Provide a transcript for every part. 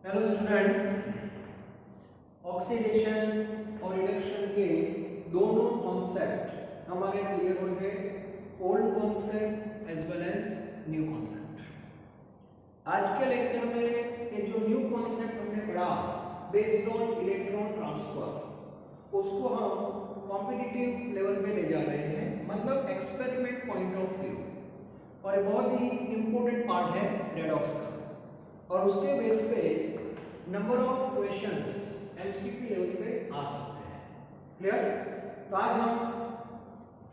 Hello student, oxidation और reduction के दोनों कॉन्सेप्ट हमारे क्लियर हो गए। Old concept as well as new concept. आज के लेक्चर में ये जो न्यू कॉन्सेप्ट हमने पढ़ा बेस्ड ऑन इलेक्ट्रॉन ट्रांसफर, उसको हम कॉम्पिटिटिव लेवल पे ले जा रहे हैं, मतलब एक्सपेरिमेंट पॉइंट ऑफ व्यू। और ये बहुत ही इंपॉर्टेंट पार्ट है रेडॉक्स का, और उसके बेस पे number of questions MCQ level पे आ सकते हैं। क्लियर? तो आज हम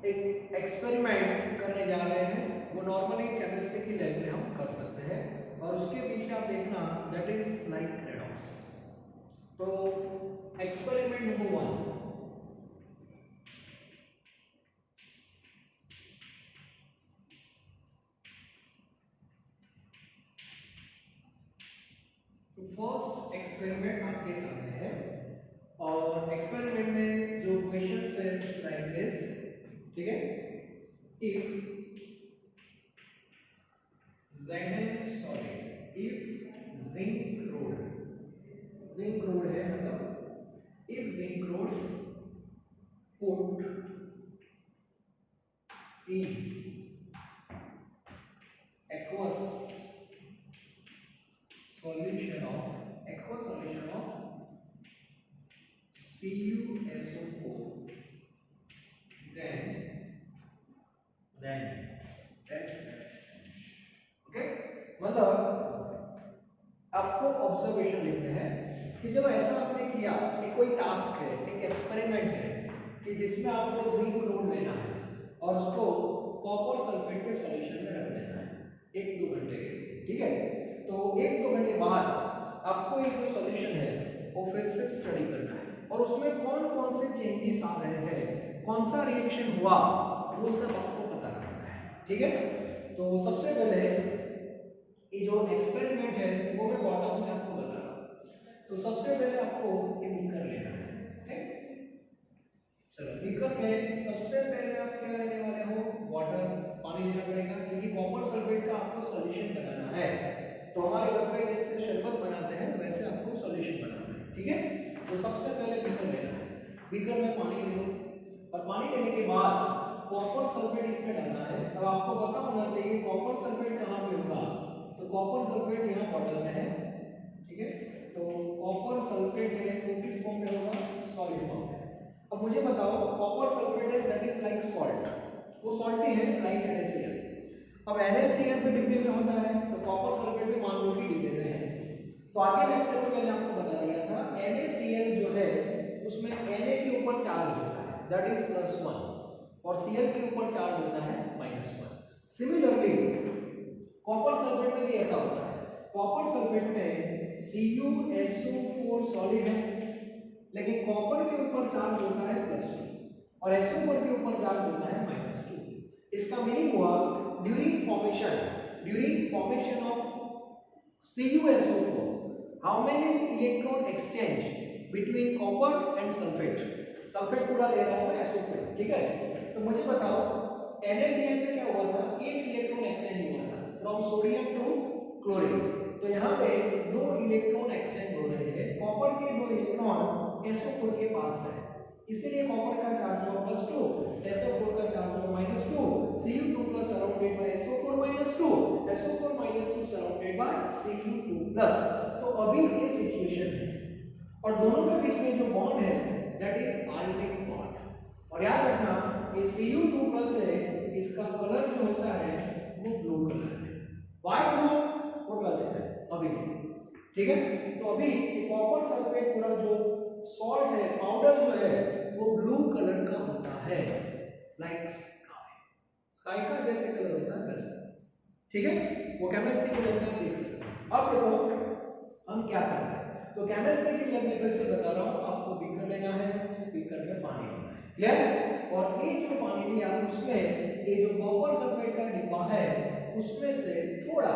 एक एक्सपेरिमेंट करने जा रहे हैं, वो नॉर्मली केमिस्ट्री की लैब में हम कर सकते हैं, और उसके पीछे आप देखना दैट इज लाइक रेडॉक्स। तो एक्सपेरिमेंट नंबर 1, तो फर्स्ट एक्सपेरिमेंट आपके सामने है, और एक्सपेरिमेंट में जो क्वेश्चन है लाइक दिस, ठीक है। If Zn solid, if zinc rod है, मतलब if zinc rod put in aqueous solution of CuSO4, then okay. मतलब आपको ऑब्जर्वेशन लिखने हैं कि जब ऐसा आपने किया, एक कोई टास्क है, एक एक्सपेरिमेंट है कि जिसमें आपको जिंक रोड लेना है और उसको कॉपर सल्फेट के सॉल्यूशन में रख देना है 1-2 घंटे के लिए, ठीक है। तो 1-2 घंटे बाद आपको ये जो सॉल्यूशन है वो फिर से स्टडी करना है, और उसमें कौन कौन से चेंजेस आ रहे हैं, कौन सा रिएक्शन हुआ, वो सब आपको पता करना है, ठीक है। तो सबसे पहले ये जो एक्सपेरिमेंट है वो मैं बॉटम से आपको बता रहा हूँ। तो सबसे पहले आपको ये बीकर लेना है, ठीक। चलो, बीकर में सबसे पहले आप क्या लेने वाले हो, वाटर, पानी लेना पड़ेगा, क्योंकि कॉपर सल्फेट का आपको सॉल्यूशन बनाना है। तो हमारे घर पे जैसे शरबत बनाते हैं वैसे आपको सॉल्यूशन बनाना है, ठीक है। तो सबसे पहले बीकर लेना है, बीकर में पानी ले लो, और पानी लेने के बाद कॉपर सल्फेट इसमें डालना है। अब आपको पता होना चाहिए कॉपर सल्फेट कहाँ पे होगा, तो कॉपर सल्फेट यहाँ बॉटल में है, ठीक है। तो कॉपर सल्फेट है वो किस फॉर्म में होगा, सॉलिड फॉर्म में। अब मुझे बताओ, कॉपर सल्फेट है दैट इज लाइक सॉल्ट, वो सॉल्टी है लाइक NaCl। अब NaCl भी डिब्बे में होता है, तो कॉपर सल्फेट भी मान लो कि डिब्बे में है। तो आगे लेक्चर में मैंने आपको बता दिया था NaCl जो है उसमें Na के ऊपर चार्ज होता है दैट इज +1, और Cl के ऊपर चार्ज होता है -1। सिमिलरली कॉपर सल्फेट में भी ऐसा होता है, कॉपर सल्फेट में CuSO4 सॉलिड है, लेकिन कॉपर के ऊपर चार्ज होता है +2 और SO4 के ऊपर चार्ज होता है -2। इसका मीनिंग हुआ during formation of CuSO4 how many electron exchange between copper and sulphate, sulphate पूरा ले रहा हूं मैं SO4, ठीक है। तो मुझे बताओ NaCl में क्या हुआ था, एक इलेक्ट्रॉन एक्सचेंज हुआ था फ्रॉम सोडियम टू क्लोरीन। तो यहाँ पे 2 इलेक्ट्रॉन एक्सचेंज हो रहे हैं, कॉपर के 2 इलेक्ट्रॉन SO4 के पास है, इसीलिए कॉपर का चार्ज हुआ +2, SO4 का चार्ज हुआ -2, Cu2+ surrounded by SO4 -2, SO4 -2 surrounded by Cu2+। तो अभी ये सिचुएशन है, और दोनों के बीच में जो बॉन्ड है दैट इज आयोनिक बॉन्ड। और याद रखना ये Cu2+ है, इसका कलर जो होता है वो ब्लू कलर है, व्हाइट ब्लू वो ट्वेल्थ है अभी, ठीक है। तो अभी कॉपर सल्फेट पूरा जो सॉल्ट है, पाउडर जो है वो ब्लू कलर का होता है लाइक स्काई का जैसे कलर होता है वैसे, ठीक है। वो केमिस्ट्री के लेवल में देख सकते हैं। अब देखो हम क्या कर रहे हैं, तो केमिस्ट्री के लेवल में फिर से बता रहा हूं, आपको बीकर लेना है, बीकर में पानी लेना है, क्लियर। और ये जो पानी लिया उसमें ये जो कॉपर सल्फेट का डिब्बा है उसमें से थोड़ा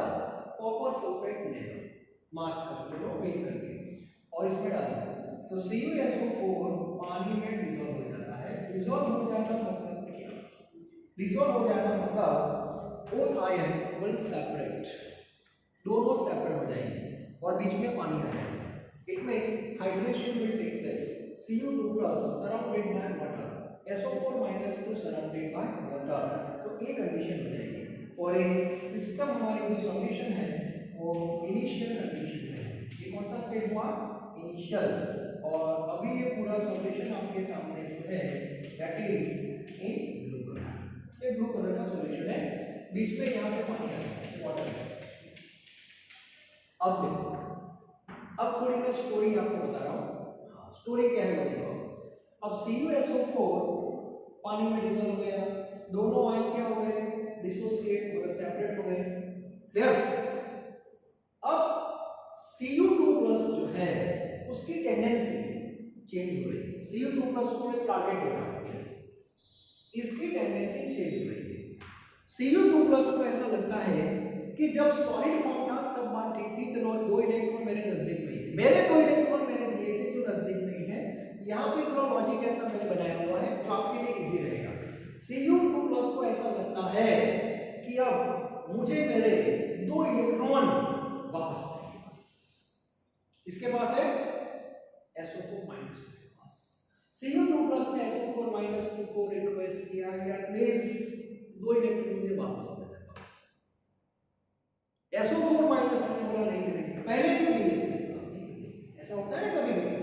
कॉपर सल्फेट ले लो, मास्क कर लो वेट करके, और इसमें डाल दो। तो CuSO4 पानी में डिसॉल्व हो जाता है। डिसॉल्व हो जाना मतलब क्या, डिसॉल्व हो जाना मतलब बोथ आयन विल सेपरेट, दोनों सेपरेट हो जाएंगे। और बीच में पानी आ जाएगा। It means hydration will take place, Cu2 plus surrounded by water, SO4 minus two surrounded by water. तो ये कंडीशन हो जाएगी और ये सिस्टम हमारी जो सॉल्यूशन है वो इनिशियल कंडीशन में है। ये कौन सा स्टेज हुआ? इनिशियल। और अभी ये पूरा सॉल्यूशन आपके सामने जो है that is in blue colour. ये ब्लू कलर का सॉल्यूशन है, बीच में यहाँ पे पानी आ रहा है, वाटर है। अब देखो, अब थोड़ी मैं स्टोरी आपको बता रहा हूँ। स्टोरी क्या है वो देखो। अब CuSO4 पानी में डिसॉल्व हो गया, दोनों आयन क्या हो गए? डिसोसिएट, मतलब सेपरेट हो गए। क्लियर? अब Cu2 प्लस जो है उसकी टेंडेंसी चेंज हो रही है। Cu2 प्लस को मैं टारगेट दे रहा हूं, यस, इसकी टेंडेंसी चेंज हो रही है। Cu2 प्लस को ऐसा लगता है कि जब सॉलिड फॉर्म था तब बात ठीक थी, तो दो इलेक्ट्रॉन मेरे नजदीक नहीं थे, मेरे दो इलेक्ट्रॉन मैंने दिए थे जो नजदीक नहीं है। यहाँ पे थोड़ा लॉजिक ऐसा मैंने बनाया हुआ है जो आपके लिए इजी रहेगा। Cu2 प्लस को ऐसा लगता है कि अब मुझे मेरे दो इलेक्ट्रॉन वापस चाहिए, बस इसके पास है SO4 माइनस के पास। Cu2 प्लस ने SO4 माइनस को रिक्वेस्ट किया या प्लीज दो इलेक्ट्रॉन मुझे वापस दे दे, बस। SO4 माइनस ने बोला नहीं मिलेगी, पहले क्यों दिए थे? ऐसा होता है ना कभी कभी,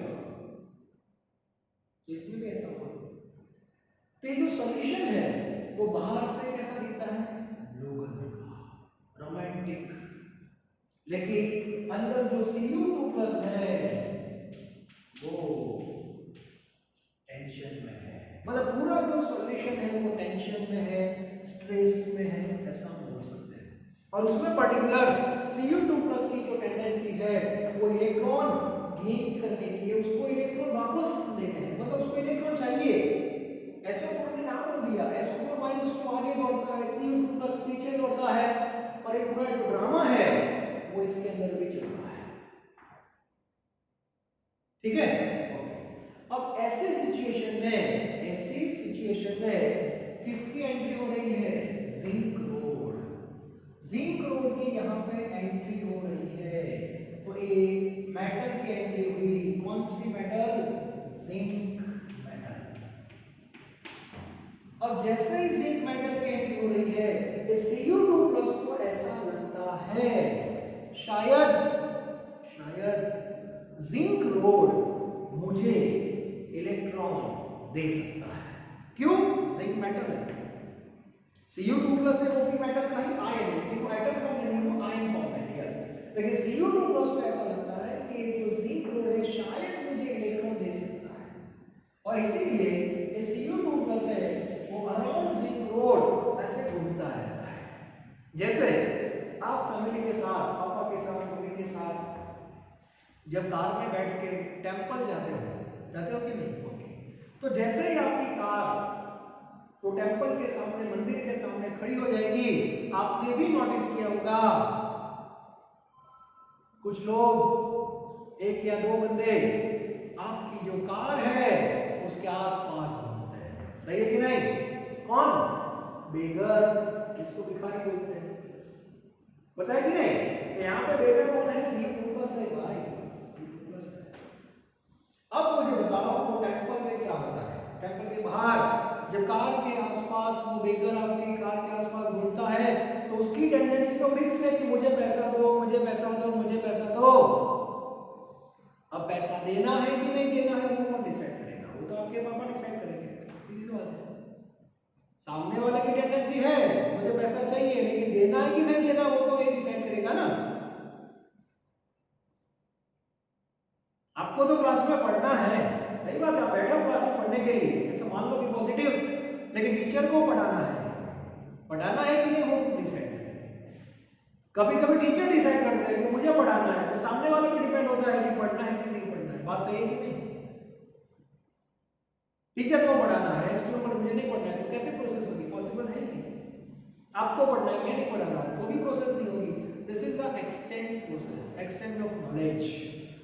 तो इसमें भी ऐसा हुआ। तो ये जो सॉल्यूशन है वो बाहर से कैसा दिखता है? ब्लू कलर का, रोमांटिक। लेकिन अंदर जो Cu2 प्लस है वो टेंशन में है, मतलब पूरा जो सॉल्यूशन है वो टेंशन में है, स्ट्रेस में है, ऐसा हम बोल सकते हैं। और उसमें पर्टिकुलर Cu2 प्लस की जो टेंडेंसी है वो इलेक्ट्रॉन गेन करने की है, उसको इलेक्ट्रॉन वापस लेने हैं, मतलब उसको इलेक्ट्रॉन चाहिए। SO4 ने नाम बोल दिया, SO4 माइनस को आगे दौड़ता है, Cu2 प्लस पीछे दौड़ता है, और एक पूरा जो ड्रामा है वो इसके अंदर भी चल रहा है। ठीक है, ओके। अब ऐसे सिचुएशन में किसकी एंट्री हो रही है? Zinc road. जिंक रोड की यहाँ पे एंट्री हो रही है, तो एक मेटल की एंट्री हुई। कौन सी मेटल? Zinc metal. अब जैसे ही जिंक मेटल की एंट्री हो रही है, Cu2 प्लस को ऐसा लगता है शायद जिंक रोड मुझे इलेक्ट्रॉन दे सकता है। क्यों? जिंक मेटल है, Cu2 प्लस है वो भी मेटल का ही आयन है, लेकिन वो एटम फॉर्म में नहीं, वो आयन फॉर्म में है, यस। लेकिन Cu2 प्लस को ऐसा लगता है कि ये जो जिंक रोड है शायद मुझे इलेक्ट्रॉन दे सकता है, और इसीलिए ये Cu2 प्लस है वो अराउंड जिंक रोड ऐसे घूमता रहता है। जैसे आप फैमिली के साथ, पापा के साथ, मम्मी के साथ जब कार में बैठ के टेंपल जाते हो कि नहीं? ओके। तो जैसे ही आपकी कार तो टेंपल के सामने, मंदिर के सामने खड़ी हो जाएगी, आपने भी नोटिस किया होगा कुछ लोग, एक या दो बंदे आपकी जो कार है उसके आसपास घूमते हैं, सही है कि नहीं? कौन? बेगर, जिसको भिखारी बोलते हैं, पता है कि नहीं? यहाँ पे बेगर कौन है? Cu2 प्लस है भाई, Cu2 प्लस है। अब मुझे बताओ वो टेंपल में क्या होता है? टेंपल के बाहर जब कार के आसपास वो बेगर आपकी कार के आसपास घूमता है तो उसकी टेंडेंसी तो फिक्स है कि मुझे पैसा दो, मुझे पैसा दो, मुझे पैसा दो। अब पैसा देना है कि नहीं देना है वो कौन डिसाइड करेगा? वो तो आपके पापा डिसाइड करेंगे, सीधी सी बात है। सामने वाले की टेंडेंसी है मुझे पैसा चाहिए, लेकिन देना है कि नहीं देना वो तो ये डिसाइड करेगा ना। आपको तो क्लास में पढ़ना है, सही बात है, आप बैठे हो क्लास में पढ़ने के लिए, ऐसा मान लो कि पॉजिटिव, लेकिन टीचर को पढ़ाना है कि नहीं वो डिसाइड करेगा। कभी कभी टीचर डिसाइड करते हैं कि मुझे पढ़ाना है, तो सामने वाले पे डिपेंड होता है कि पढ़ना है कि नहीं पढ़ना है। बात सही है कि नहीं? टीचर को पढ़ाना है, स्कूल पर मुझे नहीं पढ़ना है, तो कैसे प्रोसेस होगी? पॉसिबल है कि नहीं? आपको पढ़ना है, मैं नहीं पढ़ा रहा तो भी प्रोसेस नहीं होगी। This is the extend process, extend of knowledge.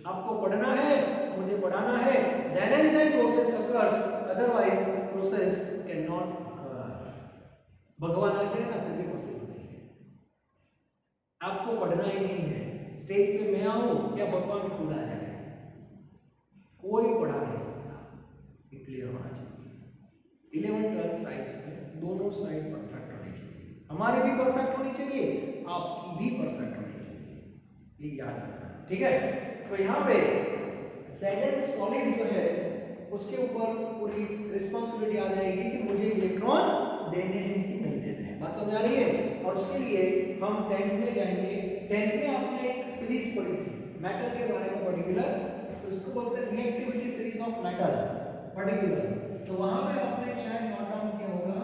आपको पढ़ना है, मुझे पढ़ाना है, then and then process occurs, otherwise process can not occur. भगवान आ जाए ना फिर भी पॉसिबल नहीं है। आपको पढ़ना ही नहीं है, स्टेज पे मैं आऊं या भगवान खुद आ जाए, कोई पढ़ा नहीं सकता, ये क्लियर होना चाहिए। 11-12 साइड्स में दोनों साइड परफेक्ट होनी चाहिए, हमारी भी परफेक्ट होनी चाहिए, आपकी भी परफेक्ट होनी चाहिए, ये याद रखना, ठीक है। तो यहाँ पे Zn सॉलिड जो है उसके ऊपर पूरी रिस्पांसिबिलिटी आ जाएगी कि मुझे इलेक्ट्रॉन देने हैं कि नहीं देने हैं, बात समझ आ रही है। और उसके लिए हम 10th में जाएंगे। 10th में आपने एक सीरीज पढ़ी थी मेटल के बारे में पर्टिकुलर, तो उसको बोलते हैं reactivity series of metal particular. तो वहां पे आपने शायद नोट डाउन किया होगा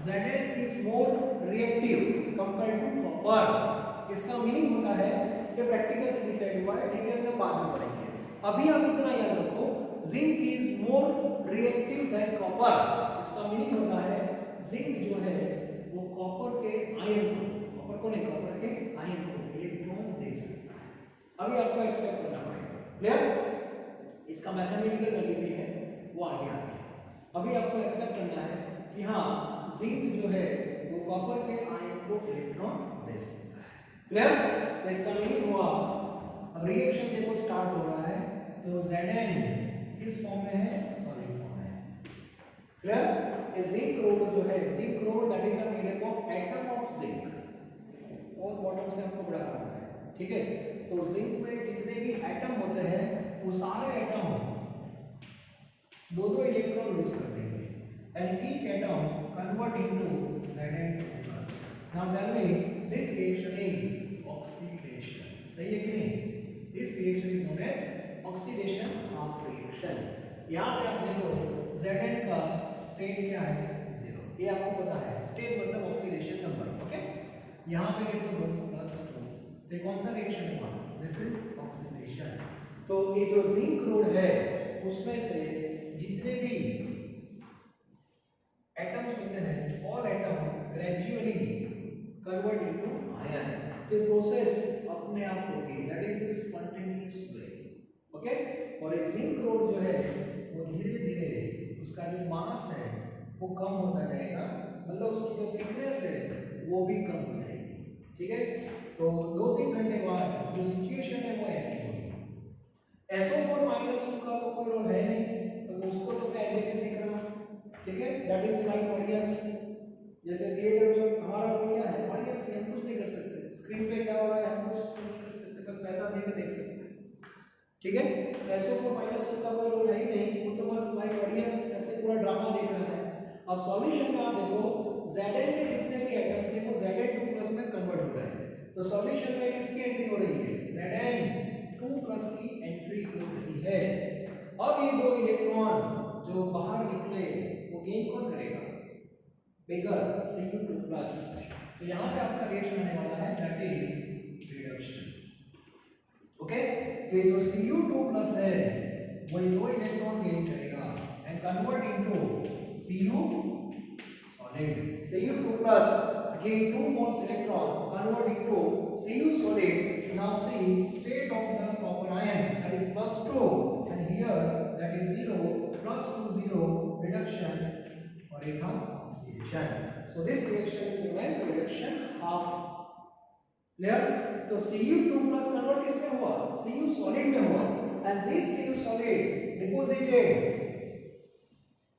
Zn is more reactive compare to copper. इसका मीनिंग होता है कि प्रैक्टिकल से डिसाइड हुआ है, डिटेल में बाद में पढ़ेंगे। अभी आप इतना याद रखो, zinc is more reactive than copper. इसका मीनिंग होता है जिंक जो है वो कॉपर के आयन को, कॉपर को नहीं, कॉपर के आयन को इलेक्ट्रॉन दे सकता है। अभी आपको एक्सेप्ट करना पड़ेगा, क्लियर। इसका मैथमेटिकल वैल्यू भी है, वो आगे आती है। अभी आपको एक्सेप्ट करना है कि हाँ जिंक जो है वो कॉपर के आयन को इलेक्ट्रॉन दे सकता है, क्लियर। तो इसका मीनिंग हुआ, अब रिएक्शन देखो स्टार्ट हो रहा है, तो Zn किस फॉर्म में है, सॉलिड फॉर्म में है, क्लियर। ए जिंक रोड जो है, zinc road that is a made up of atom of zinc, और बॉटम से हमको बड़ा करना है, ठीक है। तो जिंक में जितने भी एटम होते हैं वो सारे एटम दो इलेक्ट्रॉन यूज करते हैं, and each atom convert into Zn+। Now tell me this reaction is oxidation, सही है कि नहीं। This reaction is known as oxidation of reaction. यहाँ पे आप देखो Zn का स्टेट क्या है, 0, ये आपको पता है, स्टेट मतलब ऑक्सीडेशन नंबर, ओके। यहाँ पे देखो 2 + 2, तो ये कौन सा रिएक्शन हुआ, दिस इज ऑक्सीडेशन। तो ये जो जिंक रोड है उसमें से जितने भी एटम्स होते हैं, all atom gradually convert into ion. तो प्रोसेस अपने आप होगी, that is a spontaneous way, okay. और ये जिंक रोड जो है वो धीरे धीरे उसका जो मास है वो कम होता जाएगा, मतलब उसकी जो थिकनेस है वो भी कम हो जाएगी, ठीक है। तो 2-3 घंटे बाद जो सिचुएशन है वो ऐसी होगी। SO4- का तो कोई रोल है नहीं, तो उसको तो मैं ऐसे कैसे दिख रहा, ठीक है। दैट इज लाइक ऑडियंस, जैसे थिएटर में हमारा रोल क्या है, ऑडियंस है, हम कुछ नहीं कर सकते, स्क्रीन पे क्या हो रहा है हम कुछ नहीं कर सकते, बस पैसा देकर देख सकते हैं, ठीक है। SO4- का कोई रोल है ही नहीं, वो तो बस लाइक ऑडियंस ऐसे पूरा ड्रामा देख रहा है। अब सॉल्यूशन में आप देखो Zn के जितने भी एटम थे वो Zn2+ में कन्वर्ट हो रहे हैं, तो सॉल्यूशन में किसकी एंट्री हो रही है, Zn2+ की एंट्री हो रही है। अब ये 2 इलेक्ट्रॉन जो बाहर निकले वो गेन कौन करेगा, बिगर Cu2+। तो यहां से आपका रिएक्शन आने वाला है, दैट इज रिडक्शन, ओके। तो ये जो Cu2+ है वो 2 इलेक्ट्रॉन गेन करेगा and convert into Cu solid। Cu2+ gain 2 moles electron convert into Cu solid। Now see state of the copper ion, that is +2, and here that is 0, +2 0 reduction or एक oxidation। So this reaction is known as reduction of, clear। तो Cu2+ convert किसमें हुआ, Cu solid में हुआ, and this Cu solid deposited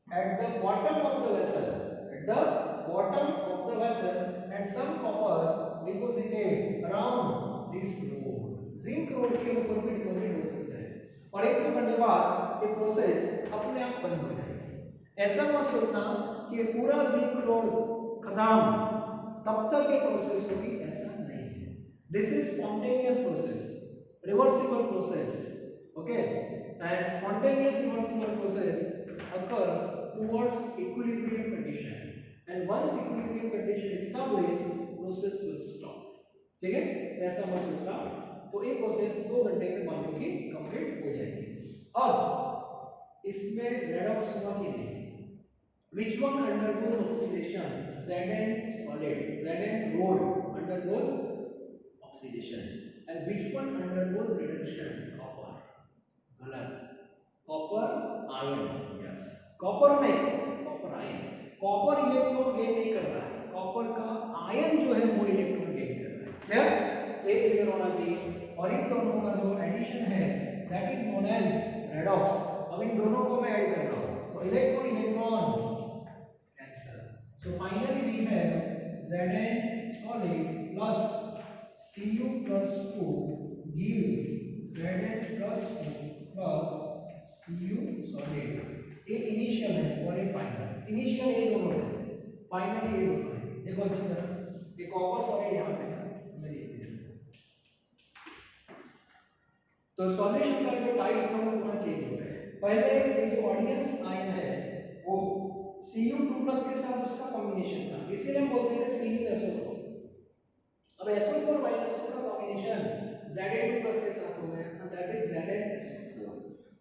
at the bottom of the vessel, at the bottom of the vessel, and some copper deposited around this rod। Zinc road के ऊपर भी deposit हो सकता है, और 1-2 घंटे बाद ये प्रोसेस अपने आप बंद हो जाएगी। ऐसा मत सोचना कि ये पूरा जिंक रोड खत्म तब तक ये प्रोसेस होगी, ऐसा नहीं है। This is spontaneous process, reversible process, okay. And spontaneous reversible process occurs towards equilibrium condition, and once equilibrium condition is established process will stop, ठीक है। तो ऐसा मत सोचना, तो ये प्रोसेस 2 घंटे में मान लो कि कंप्लीट हो जाएगी। अब इसमें रेडॉक्स हुआ कि नहीं, which one undergoes oxidation, Zn solid, Zn rod undergoes oxidation, and which one undergoes reduction, copper, गलत, कॉपर आयन, यस, कॉपर में, copper ion, copper electron gain नहीं कर रहा है, कॉपर का आयन जो है वो इलेक्ट्रॉन गेन कर रहा है, क्लियर। ये क्लियर होना चाहिए। और इन दोनों का जो एडिशन है that is known as redox. अब इन दोनों को मैं ऐड कर रहा हूं, so electron electron cancel. So finally we have Zn solid plus Cu plus 2 gives Zn plus 2 plus Cu solid। एक इनिशियल है और एक फाइनल। इनिशियल ये दोनों है, फाइनल ये दोनों है। देखो अच्छी तरह, एक कॉपर सॉलिड यहाँ पे है, ये देखिए। तो सॉल्यूशन का जो टाइप था वो पूरा चेंज हो गया है। पहले ये जो ऑडियंस आयन है वो Cu2+ के साथ उसका कॉम्बिनेशन था, इसीलिए हम बोलते थे CuSO4। अब SO4 - 2 का कॉम्बिनेशन Zn2+ के साथ हो गया, और दैट इज ZnSO4।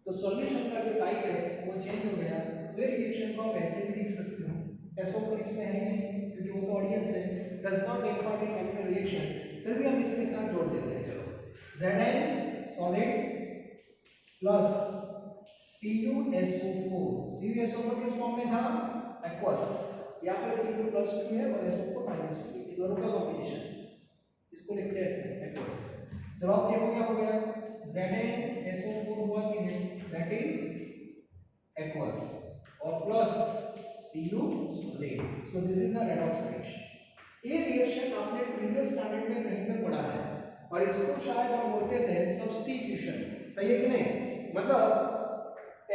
तो सॉल्यूशन का जो टाइप है वो चेंज हो गया। तो ये रिएक्शन को आप ऐसे भी लिख सकते हो, SO4 इसमें है नहीं क्योंकि वो तो ऑडियंस है, does not take part in chemical reaction, फिर भी हम इसके साथ जोड़ देते हैं। चलो Zn solid plus CuSO4। CuSO4 किस फॉर्म में था? एक्वस। यहाँ पे Cu+2 है और SO4-2, ये दोनों का कॉम्बिनेशन, इसको लिखते हैं ऐसे एक्वस। चलो आप देखो क्या हो गया, ZnSO4 हुआ कि नहीं, दैट इज एक्वस, और plus Cu solid। So this is the redox reaction. ये रिएक्शन आपने प्रीवियस स्टैंडर्ड में कहीं पे पढ़ा है, और इसको शायद हम बोलते थे सब्स्टिट्यूशन। सही है कि नहीं? मतलब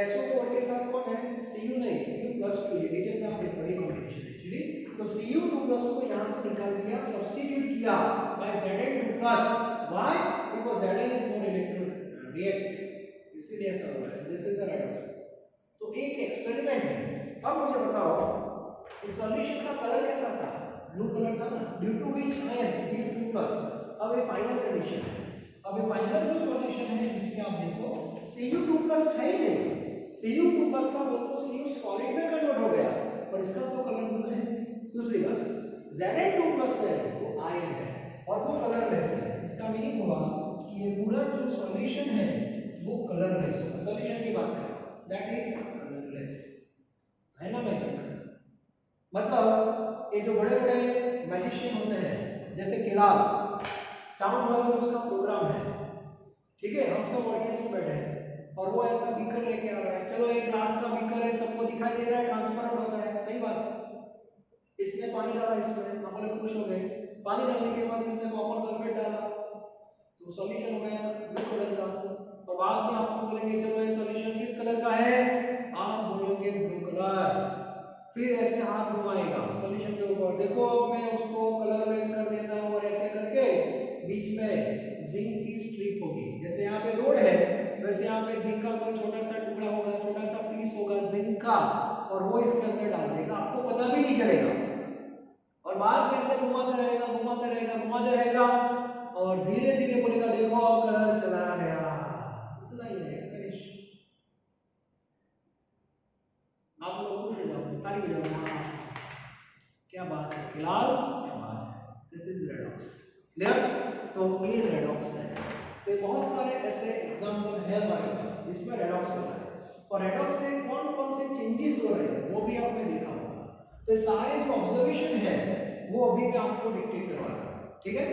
SO4 के साथ कौन है? Cu नहीं, Cu+2। ये डिटेल में आप एक बड़ी कॉम्बिनेशन एक्चुअली। तो Cu2+ को यहां से निकाल दिया, सब्स्टिट्यूट किया by Zn2+। Why? Because Zn is more electron react, इसलिए ऐसा हो रहा है। This is the redox. तो एक एक्सपेरिमेंट है। अब मुझे बताओ इस सॉल्यूशन का कलर कैसा था? ब्लू कलर था ना, due to which ion Cu2+। अब ये फाइनल कंडीशन है। अब ये फाइनल जो सॉल्यूशन है इसमें आप देखो Cu2+ है ही नहीं, Cu2+ का वो तो Cu सॉलिड में कन्वर्ट हो गया, पर इसका तो कलर ब्लू है। दूसरी बात, Zn2+ है वो आयन है और वो कलरलेस है। इसका मीनिंग हुआ कि ये पूरा जो सॉल्यूशन है वो कलरलेस होगा। सॉल्यूशन की बात करें, दैट इज कलरलेस, है ना मैजिक? मतलब ये जो बड़े बड़े मैजिशियन होते हैं, जैसे किलाल, टाउन हॉल में उसका प्रोग्राम है, ठीक है, हम सब ऑडियंस में बैठे हैं और वो ऐसा बीकर लेके आ रहा है। चलो एक ग्लास का बीकर है, सबको दिखाई दे रहा है, ट्रांसपेरेंट होता है, सही बात है। इसने पानी डाला इसमें, हम लोग खुश हो गए। पानी डालने के बाद इसने कॉपर सल्फेट डाला, तो सॉल्यूशन हो गया ब्लू कलर का। और बाद में आपको बोलेंगे चलो ये सॉल्यूशन किस कलर का है, आप बोलोगे ब्लू कलर। फिर ऐसे हाथ घुमाएगा सॉल्यूशन के ऊपर, देखो अब मैं उसको कलरलेस कर देता हूँ, और ऐसे करके बीच में जिंक की स्ट्रिप होगी। जैसे यहाँ पे रोड है, वैसे यहाँ पे जिंक का कोई छोटा सा टुकड़ा होगा, छोटा सा पीस होगा जिंक का, और वो इसके अंदर डाल देगा, आपको पता भी नहीं चलेगा। और बाद में ऐसे घुमाते रहेगा, घुमाते रहेगा, घुमाते रहेगा, और धीरे धीरे बोलेगा देखो कलर चला गया, तो चला ही जाएगा, फिनिश। आप लोग खुश हो जाओगे, ताली बजाओ, क्या बात है फिलहाल, क्या बात है। This is redox. क्लियर? तो ये रेडॉक्स है। तो बहुत सारे ऐसे एग्जांपल है हमारे पास जिसमें रेडॉक्स हो रहा है, और रेडॉक्स से कौन कौन से चेंजेस हो रहे हैं वो भी आपने देखा होगा। तो सारे जो ऑब्जर्वेशन है वो अभी मैं आपको डिक्टेट करवा रहा हूं, ठीक है?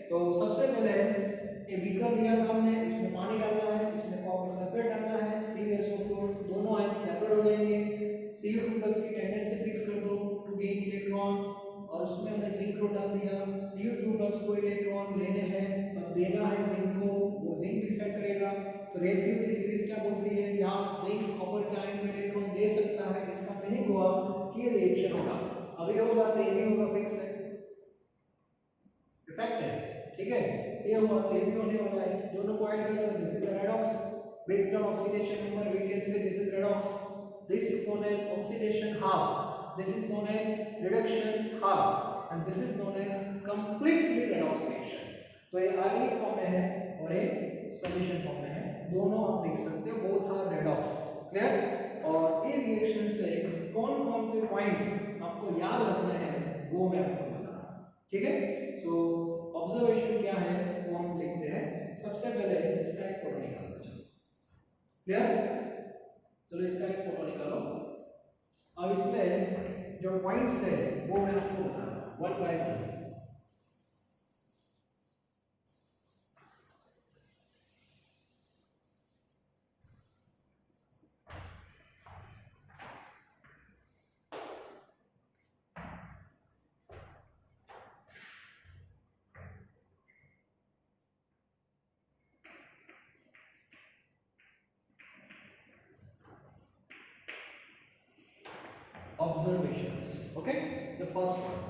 तो सबसे पहले एक बीकर दिया था हमने, उसमें पानी डालना है, इसमें कॉपर सल्फेट डालना है, CuSO4, दोनों आयन सेपरेट हो जाएंगे। Cu2+ की टेंडेंसी फिक्स कर दो टू गेन इलेक्ट्रॉन, और उसमें हमने जिंक को डाल दिया। Cu2+ को इलेक्ट्रॉन लेने हैं, अब देना है जिंक को, वो जिंक डिसाइड करेगा। तो रिएक्टिविटी सीरीज क्या बोलती है, यहाँ जिंक कॉपर के आयन को इलेक्ट्रॉन दे सकता है, इसका मीनिंग हुआ कि ये रिएक्शन होगा। अभी होगा तो ये भी होगा, फिक्स है, इफेक्ट है, ठीक है? ये हुआ तो ये भी होने वाला है, दोनों को ऐड कर दो, this is redox. Based on oxidation number we can say this is redox. This is known as oxidation half, this is known as reduction half, and this is known as completely redox reaction। तो ये ionic form में है और ये solution form में है, दोनों आप लिख सकते हो, बोथ आर रेडॉक्स। क्लियर? और ये रिएक्शन से कौन कौन से पॉइंट्स आपको याद रखने हैं वो मैं आपको बता रहा हूं, ठीक है? सो ऑब्जर्वेशन क्या है वो हम लिखते हैं। सबसे पहले इसका एक फोटो निकालो। क्लियर? चलो इसका एक फोटो निकालो। अब इसमें जो पॉइंट्स है वो मैं आपको बता रहा हूं one by one. observations. Okay, the first one,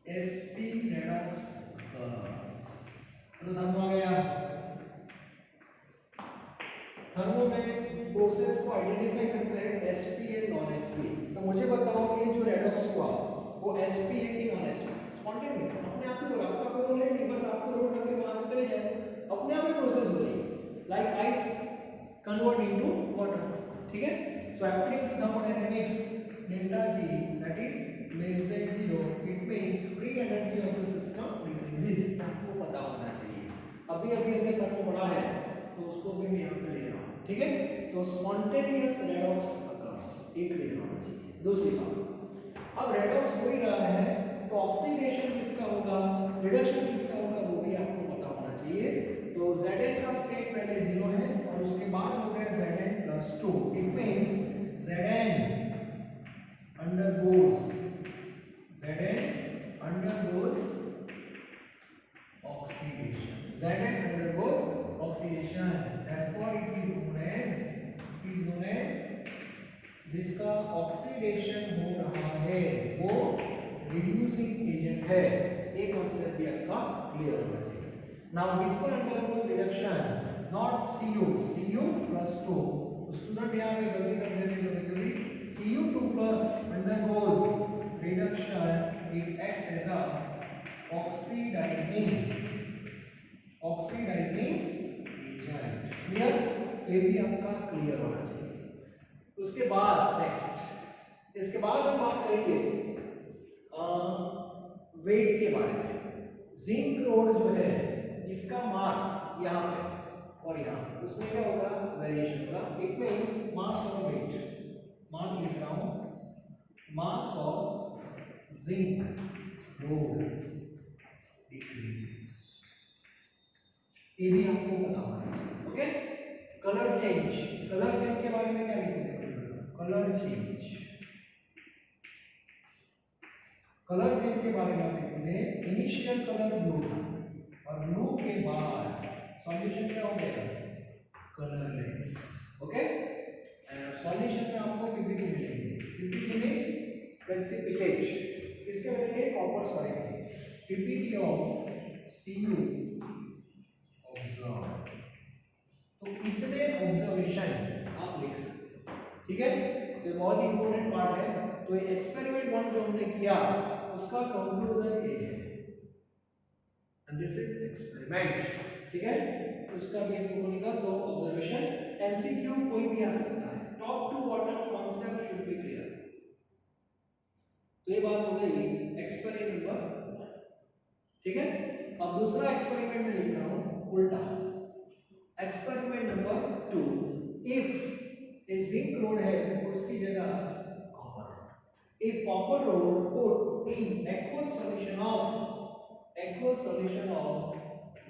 sp redox occurs. तो थर्मो आ गया, थर्मो में प्रोसेस को आइडेंटिफाई करते हैं sp एंड नॉन sp। तो मुझे बताओ कि जो रेडॉक्स हुआ वो sp है कि नॉन sp? स्पॉन्टेनियस, अपने आप ही हो रहा, आपका कोई रोल है नहीं, बस आपको रोल रख के वहां से चले जाओ, अपने आप ही प्रोसेस हो रही है, like ice convert into water. ठीक है, सो according to thermodynamics delta G that is less than 0 it means free energy of the system decreases। आपको पता होना चाहिए, अभी अभी हमने थर्मो पढ़ा है तो उसको भी मैं यहाँ पे ले रहा हूँ। ठीक है, तो स्पॉन्टेनियस रेडॉक्स अकर्स, एक क्लियर होना चाहिए। दूसरी बात, अब रेडॉक्स हो ही रहा है तो ऑक्सीडेशन किसका होगा, रिडक्शन किसका होगा, वो भी आपको पता होना चाहिए। तो Zn का स्टेट पहले 0 है और उसके बाद हो गया Zn+2। It means Zn undergoes oxidation, Zn undergoes oxidation, therefore it is known as जिसका ऑक्सीडेशन हो रहा है वो रिड्यूसिंग एजेंट है। एक कॉन्सेप्ट भी आपका क्लियर होना चाहिए। Now which one undergoes reduction, not Cu+2। तो स्टूडेंट यहाँ पे गलती कर देते हैं कभी Cu2+ undergoes reduction, it acts as a oxidizing agent। Clear, ये भी आपका क्लियर होना चाहिए। उसके बाद नेक्स्ट, इसके बाद हम बात करेंगे वेट के बारे में। जिंक रोड जो है इसका मास यहाँ पे और यहाँ पे, उसमें क्या होगा, वेरिएशन होगा। इट मींस मास और वेट, मास लिख रहा हूँ, mass of zinc road decreases, ये भी आपको पता होना चाहिए। Okay, colour change, colour change के बारे में क्या लिखोगे, कलर चेंज, कलर चेंज के बारे में लिखोगे इनिशियल कलर ब्लू था और ब्लू के बाद सॉल्यूशन क्या हो गया, कलरलेस। ओके, सॉल्यूशन में आपको पीपीटी मिलेंगे, पीपीटी मींस प्रेसिपिटेट, इसके मिलेंगे copper solute, PPT of Cu observe. तो इतने ऑब्जर्वेशन आप लिख सकते हो। ठीक है, तो बहुत ही इंपॉर्टेंट पार्ट है। तो ये एक्सपेरिमेंट 1 जो हमने किया उसका कंक्लूजन ये है, एंड दिस इज एक्सपेरिमेंट। ठीक है, तो उसका भी आपको निकाल दो ऑब्जर्वेशन, एमसीक्यू कोई भी आ सकता है, top to bottom concept should be clear. तो ये बात हो गई एक्सपेरिमेंट नंबर 1। ठीक है, अब दूसरा एक्सपेरिमेंट में लिख रहा हूं उल्टा, experiment number 2, if a zinc rod है उसकी जगह copper rod, if copper rod put in aqueous solution of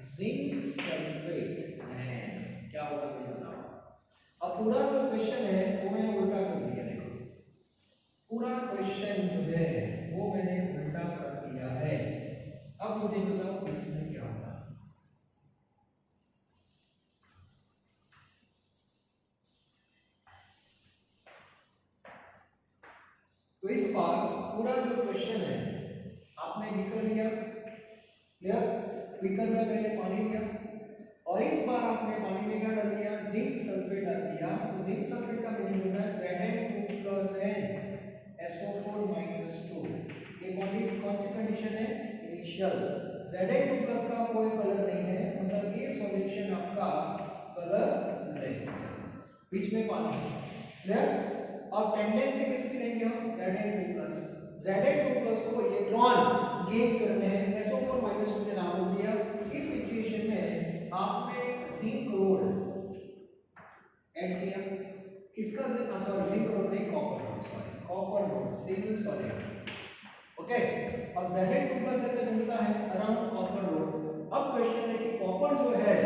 zinc sulfate, then क्या होगा मुझे बताओ। अब पूरा जो क्वेश्चन है वो मैंने उल्टा कर दिया, देखो पूरा क्वेश्चन जो है वो मैंने उल्टा कर दिया है। अब मुझे बताओ इसमें क्या होगा। तो इस बार पूरा जो क्वेश्चन है आपने बीकर लिया, क्लियर, बीकर में मैंने पानी लिया और इस बार आपने पानी में क्या डाल दिया, जिंक सल्फेट डाल दिया। तो जिंक सल्फेट का मीनिंग होता है Zn2 + NSO4 - 2। ये कौन सी कंडीशन है, इनिशियल। Zn2+ का कोई कलर नहीं है, मतलब ये सॉल्यूशन आपका कलरलेस है, बीच में पानी है, क्लियर। अब टेंडेंसी किसकी लेंगे हम, Zn2+। Zn2+ को इलेक्ट्रॉन गेन करने हैं, SO4 - 2 ने नाम बोल दिया। इस सिचुएशन में आपने जिंक रोड ऐड किया, किसका, सॉरी जिंक रोड नहीं, copper road, sorry copper road, single solid. Okay, अब Zn2+ ऐसे ढूंढता है अराउंड कॉपर रोड। अब क्वेश्चन है कि कॉपर जो है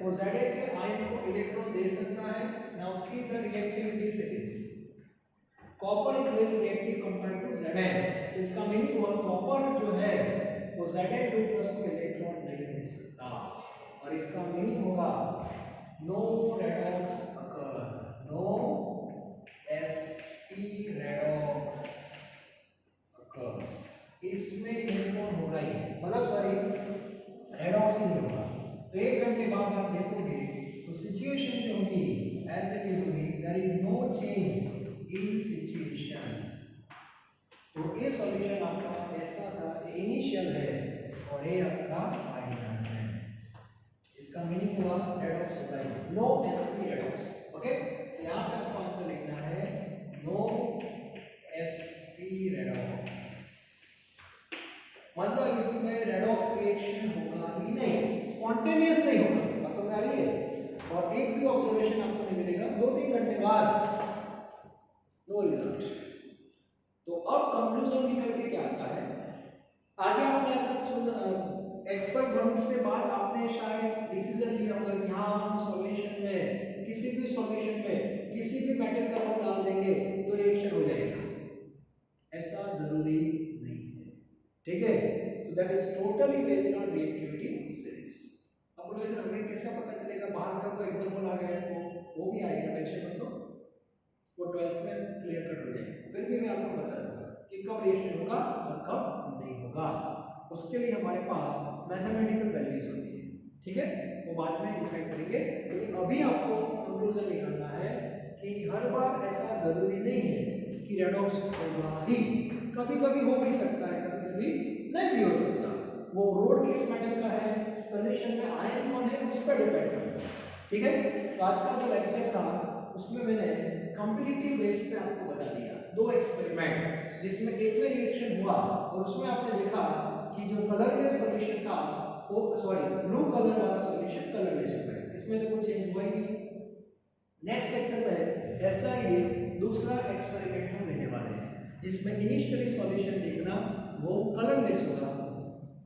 वो Zn के आयन को इलेक्ट्रॉन दे सकता है। Now see the reactivity series, copper is less reactive compared to Zn। इसका मीनिंग हुआ कॉपर जो है वो Zn2+ को इलेक्ट्रॉन नहीं दे सकता, और इसका मीनिंग होगा नो रेडॉक्स अकर, नो S रेडॉक्स, इसमें यूनिफॉर्म होगा ही, मतलब सॉरी रेडॉक्स ही नहीं होगा। तो 1 घंटे बाद आप देखोगे तो सिचुएशन जो होगी एज इट इज होगी, there is no change in situation. तो ये सॉल्यूशन आपका ऐसा था, इनिशियल है और ये आपका फाइनल है। इसका मीनिंग हुआ रेडॉक्स होगा ही, नो sp रेडॉक्स। ओके, तो यहाँ पे आपको आंसर लिखना है नो sp रेडॉक्स, मतलब इसमें रेडॉक्स रिएक्शन होगा ही नहीं, स्पॉन्टेनियस नहीं होगा। समझ आ रही है? और एक भी ऑब्जर्वेशन आपको नहीं मिलेगा 2-3 घंटे बाद, नो रिजल्ट। तो अब कंक्लूजन निकल के क्या आता है, आगे आपने ऐसा सुन एक्सपर्ट राउंड से बाद आपने शायद डिसीजन लिया होगा कि हाँ हम सॉल्यूशन में किसी भी सॉल्यूशन में किसी भी मेटल का अणु डाल देंगे तो रिएक्शन हो जाएगा। ऐसा जरूरी नहीं है, ठीक है? So that is totally based on reactivity series. अब बोलोगे सर हमें कैसे पता चलेगा, बाहर का कोई एग्जांपल आ गया तो वो भी आएगा, टेंशन मत लो, वो 12th में क्लियर कट हो जाएगा। फिर भी मैं आपको बता दूंगा कि कब रिएक्शन होगा और कब नहीं होगा। उसके लिए हमारे पास मैथमेटिकल वैल्यूज होती है, ठीक है? वो बाद में डिसाइड करेंगे, लेकिन अभी आपको कंक्लूजन निकालना है कि हर बार ऐसा जरूरी नहीं है कि रेडॉक्स होगा ही, कभी कभी हो भी सकता है, कभी कभी नहीं भी हो सकता। वो रोड किस मेटल का है, सॉल्यूशन में आयन कौन है, उस पर डिपेंड करता है, ठीक है? तो आज का जो लेक्चर था उसमें मैंने कंपैरेटिव बेस पे आपको बता दिया 2 एक्सपेरिमेंट, जिसमें एक में रिएक्शन हुआ और उसमें आपने देखा कि जो कलरलेस सॉल्यूशन था वो सॉरी ब्लू कलर वाला सॉल्यूशन कलरलेस हो गया, इसमें तो कोई चेंज हुआ ही नहीं। नेक्स्ट लेक्चर में ऐसा ही दूसरा एक्सपेरिमेंट हम लेने वाले हैं, जिसमें इनिशियली सॉल्यूशन देखना वो कलरलेस होगा,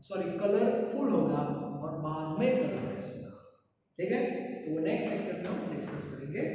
सॉरी कलरफुल होगा और बाद में कलरलेस होगा, ठीक है? तो नेक्स्ट लेक्चर में हम डिस्कस करेंगे।